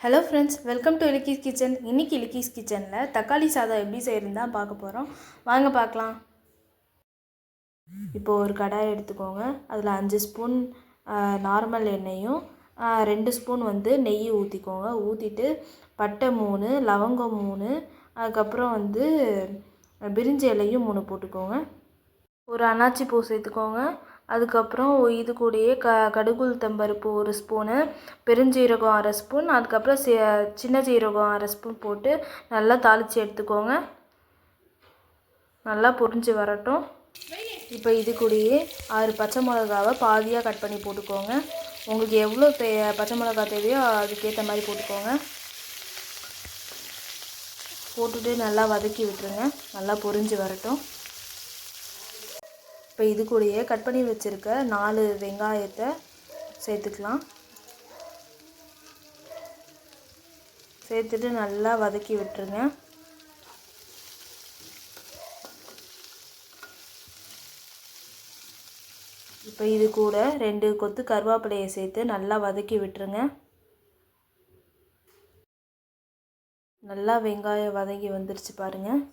Hello friends, welcome to Ilakkis kitchen. இன்றைக்கி இலக்கீஸ் கிச்சனில் தக்காளி சாதம் எப்படி செய்யறது தான் பார்க்க போகிறோம். வாங்க பார்க்கலாம். இப்போது ஒரு கடாய் எடுத்துக்கோங்க. அதில் 5 ஸ்பூன் நார்மல் எண்ணெயும் 2 ஸ்பூன் நெய் ஊற்றிக்கோங்க. ஊற்றிட்டு பட்டை 3, லவங்கம் 3, அதுக்கப்புறம் பிரிஞ்சி இலையும் 3 போட்டுக்கோங்க. ஒரு அன்னாச்சி பூ சேர்த்துக்கோங்க. அதுக்கப்புறம் இது கூடயே கடுகு உளுத்தம்பருப்பு 1 ஸ்பூனு, பெருஞ்சீரகம் 1/2 ஸ்பூன், அதுக்கப்புறம் சின்ன ஜீரகம் 1/2 ஸ்பூன் போட்டு நல்லா தாளித்து எடுத்துக்கோங்க. நல்லா பொரிஞ்சு வரட்டும். இப்போ இது கூடயே 6 பச்சை மிளகாவை பாதியாக கட் பண்ணி போட்டுக்கோங்க. உங்களுக்கு எவ்வளோ பச்சை மிளகா தேவையோ அதுக்கேற்ற மாதிரி போட்டுக்கோங்க. போட்டுட்டு நல்லா வதக்கி விட்டுருங்க. நல்லா பொரிஞ்சு வரட்டும். இப்போ இது கூடயே கட் பண்ணி வச்சுருக்க 4 வெங்காயத்தை சேர்த்துக்கலாம். சேர்த்துட்டு நல்லா வதக்கி விட்டுருங்க. இப்போ இது கூட 2 கொத்து கருவேப்பிலையை சேர்த்து நல்லா வதக்கி விட்டுருங்க. நல்லா வெங்காயம் வதங்கி வந்துருச்சு பாருங்கள்.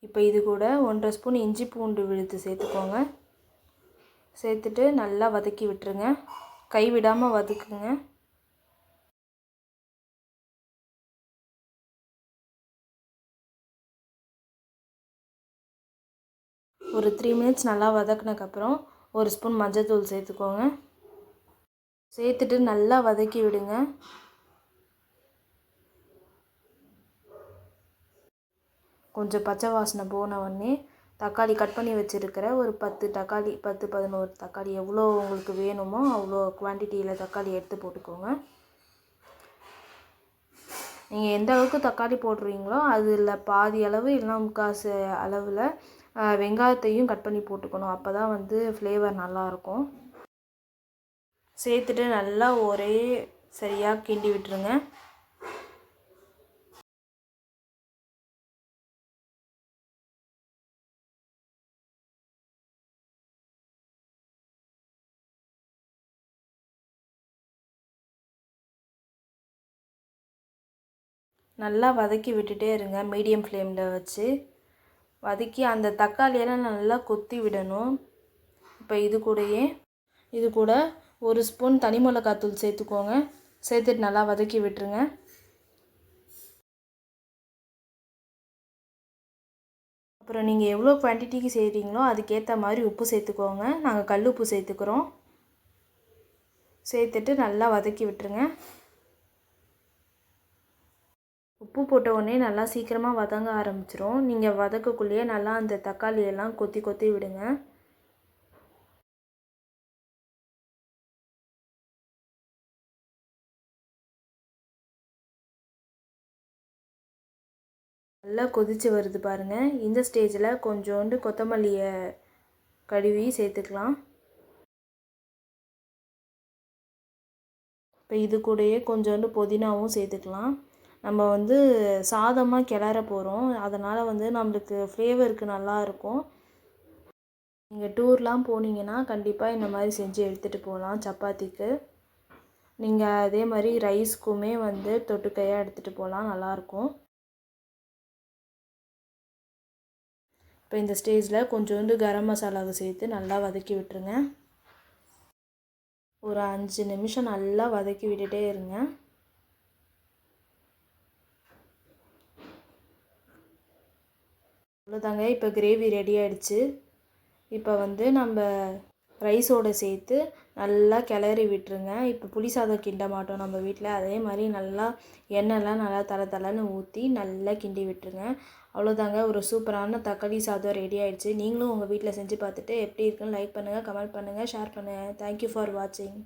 இப்போ இது கூட 1/2 ஸ்பூன் இஞ்சி பூண்டு விழுது சேர்த்துக்கோங்க. சேர்த்துட்டு நல்லா வதக்கி விட்டுருங்க. கைவிடாமல் வதக்குங்க. ஒரு 3 மினிட்ஸ் நல்லா வதக்குனதுக்கப்புறம் 1 ஸ்பூன் மஞ்சள்தூள் சேர்த்துக்கோங்க. சேர்த்துட்டு நல்லா வதக்கி விடுங்க. கொஞ்சம் பச்சை வாசனை போன உடனே தக்காளி கட் பண்ணி வச்சுருக்கிற ஒரு 10 தக்காளி, 10-11 தக்காளி எவ்வளோ உங்களுக்கு வேணுமோ அவ்வளோ குவான்டிட்டியில் தக்காளி எடுத்து போட்டுக்கோங்க. நீங்கள் எந்த அளவுக்கு தக்காளி போடுறீங்களோ அதில் பாதி அளவு இல்லைனா முக்காசு அளவில் வெங்காயத்தையும் கட் பண்ணி போட்டுக்கணும். அப்போ தான் ஃப்ளேவர் நல்லாயிருக்கும். சேர்த்துட்டு நல்லா ஒரே சரியாக கிண்டி விட்டுருங்க. நல்லா வதக்கி விட்டுட்டே இருங்க. மீடியம் ஃப்ளேமில் வச்சு வதக்கி அந்த தக்காளியெல்லாம் நல்லா கொத்தி விடணும். இப்போ இது கூட 1 ஸ்பூன் தனி மிளகாத்தூள் சேர்த்துக்கோங்க. சேர்த்துட்டு நல்லா வதக்கி விட்டுருங்க. அப்புறம் நீங்கள் எவ்வளோ குவான்டிட்டிக்கு செய்கிறீங்களோ அதுக்கேற்ற மாதிரி உப்பு சேர்த்துக்கோங்க. நாங்கள் கல் உப்பு சேர்த்துக்கிறோம். சேர்த்துட்டு நல்லா வதக்கி விட்டுருங்க. உப்பு போட்ட உடனே நல்லா சீக்கிரமாக வதங்க ஆரம்பிச்சிரும். நீங்கள் வதக்கக்குள்ளேயே நல்லா அந்த தக்காளியெல்லாம் கொத்தி கொத்தி விடுங்க. நல்லா கொதித்து வருது பாருங்கள். இந்த ஸ்டேஜில் கொஞ்சோண்டு கொத்தமல்லியை கழுவி சேர்த்துக்கலாம். இப்போ இது கூடயே கொஞ்சோண்டு புதினாவும் சேர்த்துக்கலாம். நம்ம சாதமாக கிளற போகிறோம். அதனால் நம்மளுக்கு ஃப்ளேவருக்கு நல்லாயிருக்கும். நீங்கள் டூர்லாம் போனீங்கன்னா கண்டிப்பாக இந்த மாதிரி செஞ்சு எடுத்துகிட்டு போகலாம் சப்பாத்திக்கு. நீங்கள் அதே மாதிரி ரைஸ்க்குமே தொட்டுக்கையாக எடுத்துகிட்டு போகலாம், நல்லாயிருக்கும். இப்போ இந்த ஸ்டேஜில் கொஞ்சோண்டு கரம் மசாலாவை சேர்த்து நல்லா வதக்கி விட்டுருங்க. ஒரு 5 நிமிஷம் நல்லா வதக்கி விட்டுட்டே இருங்க. அவ்வளோதாங்க. இப்போ கிரேவி ரெடி ஆகிடுச்சு. இப்போ நம்ம ரைஸோடு சேர்த்து நல்லா கிளறி விட்டுருங்க. இப்போ புளி சாதம் கிண்ட மாட்டோம் நம்ம வீட்டில், அதே மாதிரி நல்லா எண்ணெய்லாம் நல்லா தலை ஊற்றி நல்லா கிண்டி விட்டுருங்க. அவ்வளோதாங்க. ஒரு சூப்பரான தக்காளி சாதம் ரெடி ஆகிடுச்சு. நீங்களும் உங்கள் வீட்டில் செஞ்சு பார்த்துட்டு எப்படி இருக்குன்னு லைக் பண்ணுங்கள், கமெண்ட் பண்ணுங்கள், ஷேர் பண்ணுங்கள். தேங்க்யூ ஃபார் வாட்சிங்.